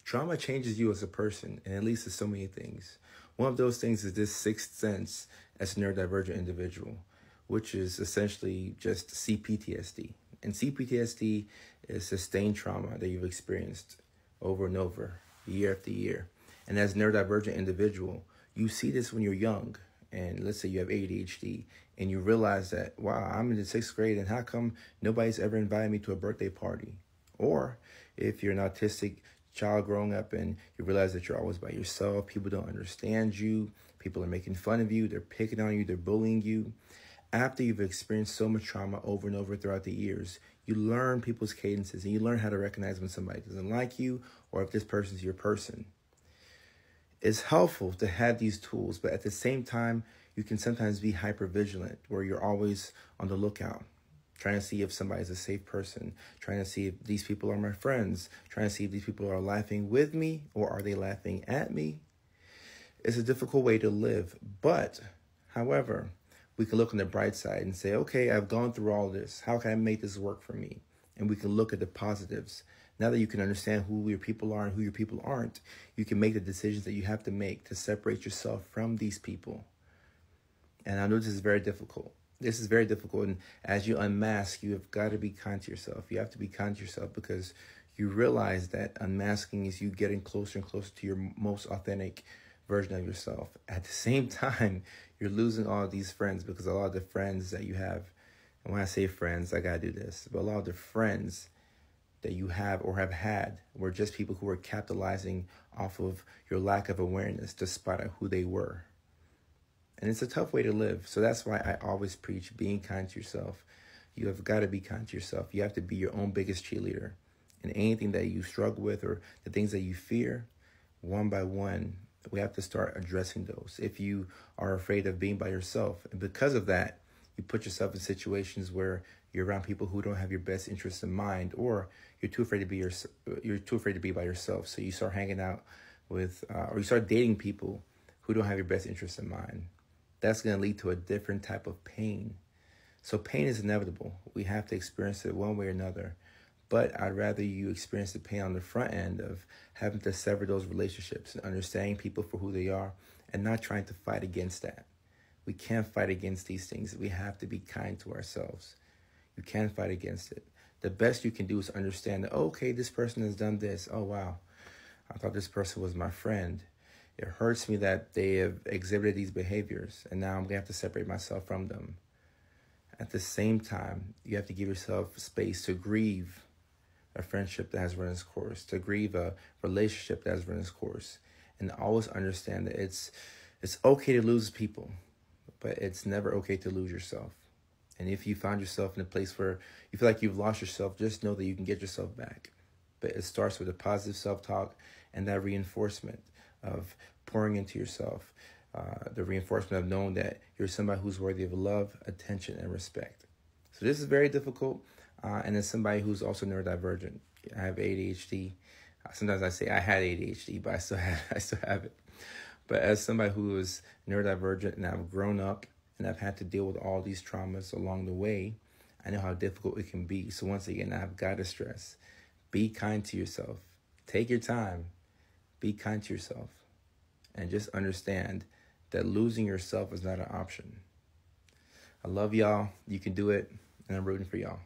Trauma changes you as a person, and it leads to so many things. One of those things is this sixth sense as a neurodivergent individual, which is essentially just CPTSD. And CPTSD is sustained trauma that you've experienced over and over, year after year. And as a neurodivergent individual, you see this when you're young. And let's say you have ADHD and you realize that, wow, I'm in the sixth grade and how come nobody's ever invited me to a birthday party? Or if you're an autistic child growing up and you realize that you're always by yourself, people don't understand you, people are making fun of you, they're picking on you, they're bullying you. After you've experienced so much trauma over and over throughout the years, you learn people's cadences and you learn how to recognize when somebody doesn't like you or if this person's your person. It's helpful to have these tools, but at the same time, you can sometimes be hypervigilant where you're always on the lookout, trying to see if somebody's a safe person, trying to see if these people are my friends, trying to see if these people are laughing with me or are they laughing at me. It's a difficult way to live, but however, we can look on the bright side and say, okay, I've gone through all this. How can I make this work for me? And we can look at the positives. Now that you can understand who your people are and who your people aren't, you can make the decisions that you have to make to separate yourself from these people. And I know this is very difficult. This is very difficult. And as you unmask, you have got to be kind to yourself. You have to be kind to yourself because you realize that unmasking is you getting closer and closer to your most authentic version of yourself. At the same time, you're losing all of these friends because a lot of the friends that you have, and when I say friends, I got to do this, but a lot of the friends that you have or have had were just people who were capitalizing off of your lack of awareness despite who they were. And it's a tough way to live. So that's why I always preach being kind to yourself. You have got to be kind to yourself. You have to be your own biggest cheerleader. And anything that you struggle with or the things that you fear, one by one, we have to start addressing those. If you are afraid of being by yourself, and because of that, you put yourself in situations where you're around people who don't have your best interests in mind, or you're too afraid to be by yourself. So you start hanging out with, or you start dating people who don't have your best interests in mind. That's going to lead to a different type of pain. So pain is inevitable. We have to experience it one way or another. But I'd rather you experience the pain on the front end of having to sever those relationships and understanding people for who they are and not trying to fight against that. We can't fight against these things. We have to be kind to ourselves. You can't fight against it. The best you can do is understand that, okay, this person has done this. Oh, wow. I thought this person was my friend. It hurts me that they have exhibited these behaviors, and now I'm going to have to separate myself from them. At the same time, you have to give yourself space to grieve a friendship that has run its course, to grieve a relationship that has run its course, and always understand that it's okay to lose people, but it's never okay to lose yourself. And if you find yourself in a place where you feel like you've lost yourself, just know that you can get yourself back. But it starts with a positive self-talk and that reinforcement of pouring into yourself, the reinforcement of knowing that you're somebody who's worthy of love, attention, and respect. So this is very difficult. And as somebody who's also neurodivergent, I have ADHD. Sometimes I say I had ADHD, but I still have it. But as somebody who is neurodivergent and I've grown up and I've had to deal with all these traumas along the way, I know how difficult it can be. So once again, I've got to stress, be kind to yourself. Take your time. Be kind to yourself. And just understand that losing yourself is not an option. I love y'all. You can do it. And I'm rooting for y'all.